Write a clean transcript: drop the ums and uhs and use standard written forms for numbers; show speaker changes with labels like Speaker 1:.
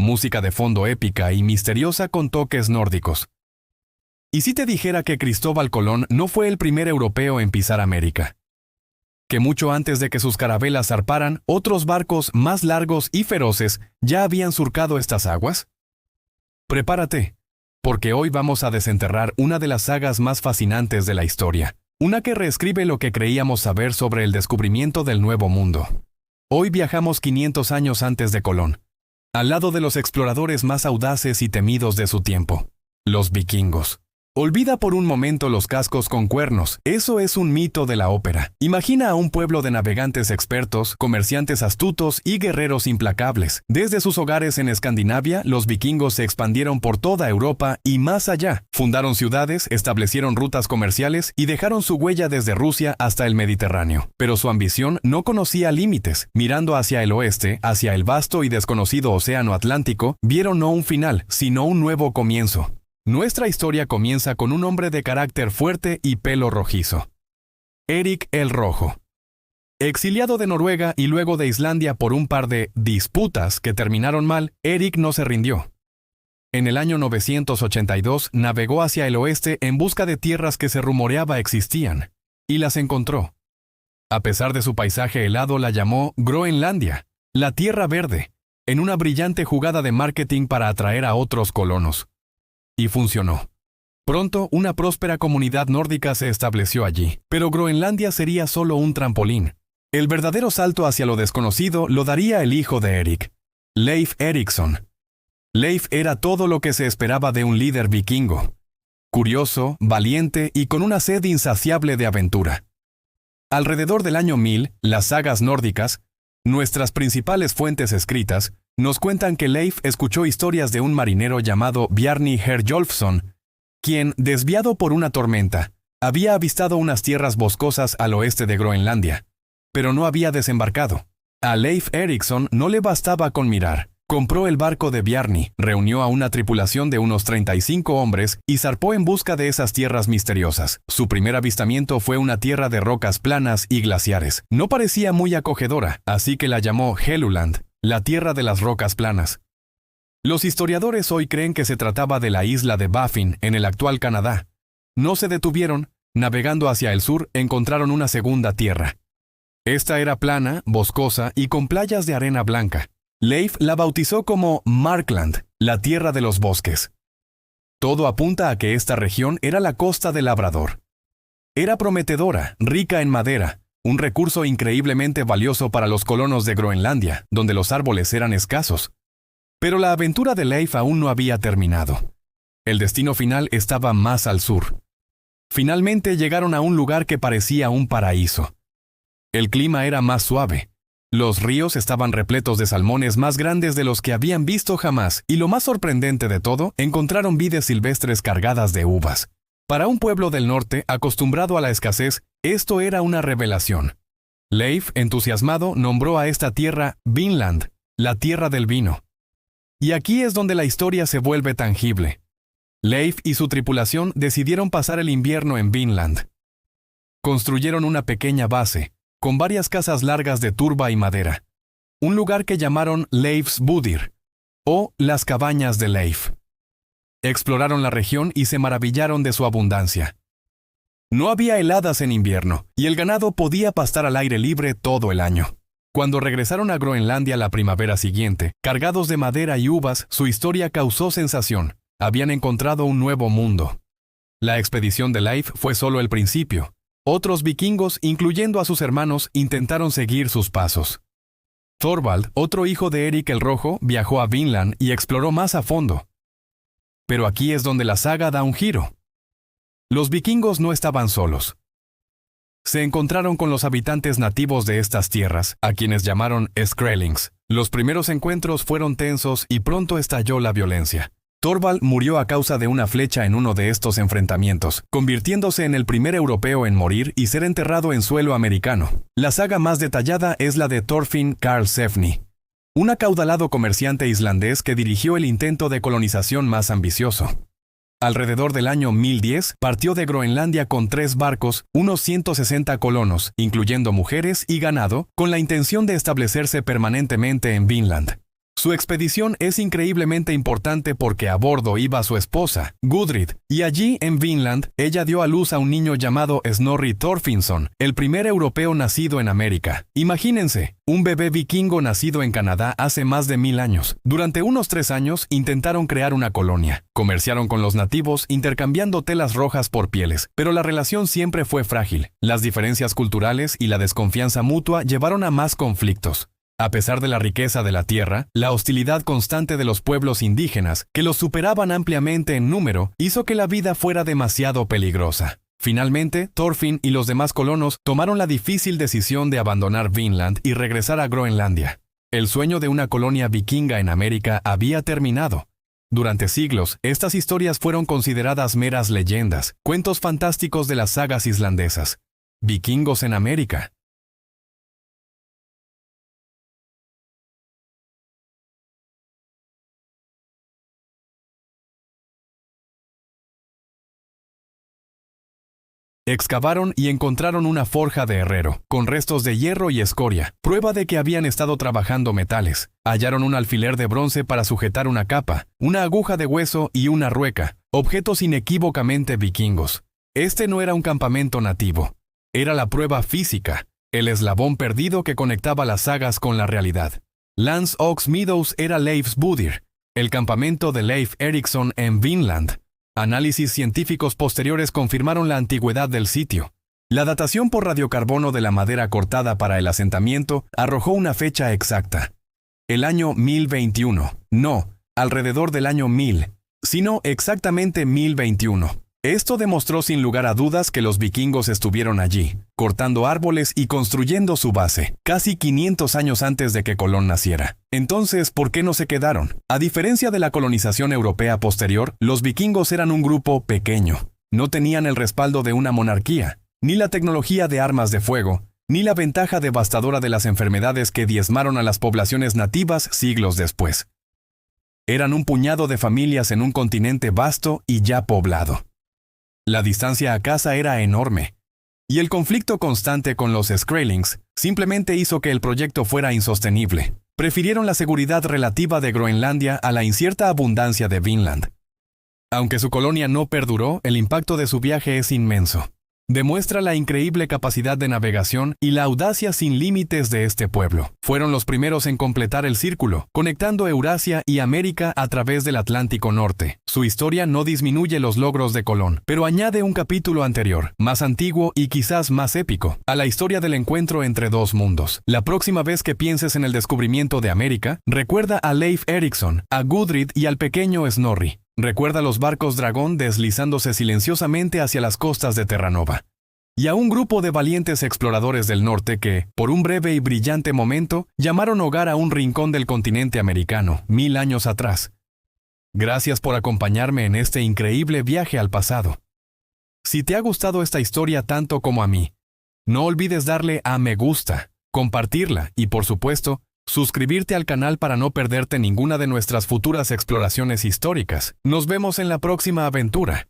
Speaker 1: música de fondo épica y misteriosa con toques nórdicos. ¿Y si te dijera que Cristóbal Colón no fue el primer europeo en pisar América? Que mucho antes de que sus carabelas zarparan, otros barcos más largos y feroces ya habían surcado estas aguas? Prepárate, porque hoy vamos a desenterrar una de las sagas más fascinantes de la historia, una que reescribe lo que creíamos saber sobre el descubrimiento del Nuevo Mundo. Hoy viajamos 500 años antes de Colón, al lado de los exploradores más audaces y temidos de su tiempo, los vikingos. Olvida por un momento los cascos con cuernos, eso es un mito de la ópera. Imagina a un pueblo de navegantes expertos, comerciantes astutos y guerreros implacables. Desde sus hogares en Escandinavia, los vikingos se expandieron por toda Europa y más allá. Fundaron ciudades, establecieron rutas comerciales y dejaron su huella desde Rusia hasta el Mediterráneo. Pero su ambición no conocía límites. Mirando hacia el oeste, hacia el vasto y desconocido océano Atlántico, vieron no un final, sino un nuevo comienzo. Nuestra historia comienza con un hombre de carácter fuerte y pelo rojizo. Erik el Rojo. Exiliado de Noruega y luego de Islandia por un par de disputas que terminaron mal, Erik no se rindió. En el año 982 navegó hacia el oeste en busca de tierras que se rumoreaba existían, y las encontró. A pesar de su paisaje helado, la llamó Groenlandia, la Tierra Verde, en una brillante jugada de marketing para atraer a otros colonos. Y funcionó. Pronto, una próspera comunidad nórdica se estableció allí, pero Groenlandia sería solo un trampolín. El verdadero salto hacia lo desconocido lo daría el hijo de Erik, Leif Erikson. Leif era todo lo que se esperaba de un líder vikingo. Curioso, valiente y con una sed insaciable de aventura. Alrededor del año 1000, las sagas nórdicas, nuestras principales fuentes escritas, nos cuentan que Leif escuchó historias de un marinero llamado Bjarni Herjolfsson, quien, desviado por una tormenta, había avistado unas tierras boscosas al oeste de Groenlandia, pero no había desembarcado. A Leif Erikson no le bastaba con mirar. Compró el barco de Bjarni, reunió a una tripulación de unos 35 hombres y zarpó en busca de esas tierras misteriosas. Su primer avistamiento fue una tierra de rocas planas y glaciares. No parecía muy acogedora, así que la llamó Helluland, la tierra de las rocas planas. Los historiadores hoy creen que se trataba de la isla de Baffin, en el actual Canadá. No se detuvieron, navegando hacia el sur, encontraron una segunda tierra. Esta era plana, boscosa y con playas de arena blanca. Leif la bautizó como Markland, la tierra de los bosques. Todo apunta a que esta región era la costa del Labrador. Era prometedora, rica en madera, un recurso increíblemente valioso para los colonos de Groenlandia, donde los árboles eran escasos. Pero la aventura de Leif aún no había terminado. El destino final estaba más al sur. Finalmente llegaron a un lugar que parecía un paraíso. El clima era más suave. Los ríos estaban repletos de salmones más grandes de los que habían visto jamás, y lo más sorprendente de todo, encontraron vides silvestres cargadas de uvas. Para un pueblo del norte acostumbrado a la escasez, esto era una revelación. Leif, entusiasmado, nombró a esta tierra Vinland, la tierra del vino. Y aquí es donde la historia se vuelve tangible. Leif y su tripulación decidieron pasar el invierno en Vinland. Construyeron una pequeña base, con varias casas largas de turba y madera. Un lugar que llamaron Leifsbudir, o las cabañas de Leif. Exploraron la región y se maravillaron de su abundancia. No había heladas en invierno, y el ganado podía pastar al aire libre todo el año. Cuando regresaron a Groenlandia la primavera siguiente, cargados de madera y uvas, su historia causó sensación. Habían encontrado un nuevo mundo. La expedición de Leif fue solo el principio. Otros vikingos, incluyendo a sus hermanos, intentaron seguir sus pasos. Thorvald, otro hijo de Erik el Rojo, viajó a Vinland y exploró más a fondo. Pero aquí es donde la saga da un giro. Los vikingos no estaban solos. Se encontraron con los habitantes nativos de estas tierras, a quienes llamaron Skrellings. Los primeros encuentros fueron tensos y pronto estalló la violencia. Thorvald murió a causa de una flecha en uno de estos enfrentamientos, convirtiéndose en el primer europeo en morir y ser enterrado en suelo americano. La saga más detallada es la de Thorfinn Karlsefni, un acaudalado comerciante islandés que dirigió el intento de colonización más ambicioso. Alrededor del año 1010, partió de Groenlandia con 3 barcos, unos 160 colonos, incluyendo mujeres y ganado, con la intención de establecerse permanentemente en Vinland. Su expedición es increíblemente importante porque a bordo iba su esposa, Gudrid, y allí, en Vinland, ella dio a luz a un niño llamado Snorri Thorfinnsson, el primer europeo nacido en América. Imagínense, un bebé vikingo nacido en Canadá hace más de 1000 años. Durante unos 3 años intentaron crear una colonia. Comerciaron con los nativos intercambiando telas rojas por pieles, pero la relación siempre fue frágil. Las diferencias culturales y la desconfianza mutua llevaron a más conflictos. A pesar de la riqueza de la tierra, la hostilidad constante de los pueblos indígenas, que los superaban ampliamente en número, hizo que la vida fuera demasiado peligrosa. Finalmente, Thorfinn y los demás colonos tomaron la difícil decisión de abandonar Vinland y regresar a Groenlandia. El sueño de una colonia vikinga en América había terminado. Durante siglos, estas historias fueron consideradas meras leyendas, cuentos fantásticos de las sagas islandesas. Vikingos en América. Excavaron y encontraron una forja de herrero, con restos de hierro y escoria, prueba de que habían estado trabajando metales. Hallaron un alfiler de bronce para sujetar una capa, una aguja de hueso y una rueca, objetos inequívocamente vikingos. Este no era un campamento nativo. Era la prueba física, el eslabón perdido que conectaba las sagas con la realidad. Lance Oaks Meadows era Leif's Budir, el campamento de Leif Erikson en Vinland. Análisis científicos posteriores confirmaron la antigüedad del sitio. La datación por radiocarbono de la madera cortada para el asentamiento arrojó una fecha exacta. El año 1021. No, alrededor del año 1000, sino exactamente 1021. Esto demostró sin lugar a dudas que los vikingos estuvieron allí, cortando árboles y construyendo su base, casi 500 años antes de que Colón naciera. Entonces, ¿por qué no se quedaron? A diferencia de la colonización europea posterior, los vikingos eran un grupo pequeño. No tenían el respaldo de una monarquía, ni la tecnología de armas de fuego, ni la ventaja devastadora de las enfermedades que diezmaron a las poblaciones nativas siglos después. Eran un puñado de familias en un continente vasto y ya poblado. La distancia a casa era enorme, y el conflicto constante con los Skrellings simplemente hizo que el proyecto fuera insostenible. Prefirieron la seguridad relativa de Groenlandia a la incierta abundancia de Vinland. Aunque su colonia no perduró, el impacto de su viaje es inmenso. Demuestra la increíble capacidad de navegación y la audacia sin límites de este pueblo. Fueron los primeros en completar el círculo, conectando Eurasia y América a través del Atlántico Norte. Su historia no disminuye los logros de Colón, pero añade un capítulo anterior, más antiguo y quizás más épico, a la historia del encuentro entre dos mundos. La próxima vez que pienses en el descubrimiento de América, recuerda a Leif Erikson, a Gudrid y al pequeño Snorri. Recuerda los barcos dragón deslizándose silenciosamente hacia las costas de Terranova. Y a un grupo de valientes exploradores del norte que, por un breve y brillante momento, llamaron hogar a un rincón del continente americano, 1000 años atrás. Gracias por acompañarme en este increíble viaje al pasado. Si te ha gustado esta historia tanto como a mí, no olvides darle a me gusta, compartirla y, por supuesto, suscribirte al canal para no perderte ninguna de nuestras futuras exploraciones históricas. Nos vemos en la próxima aventura.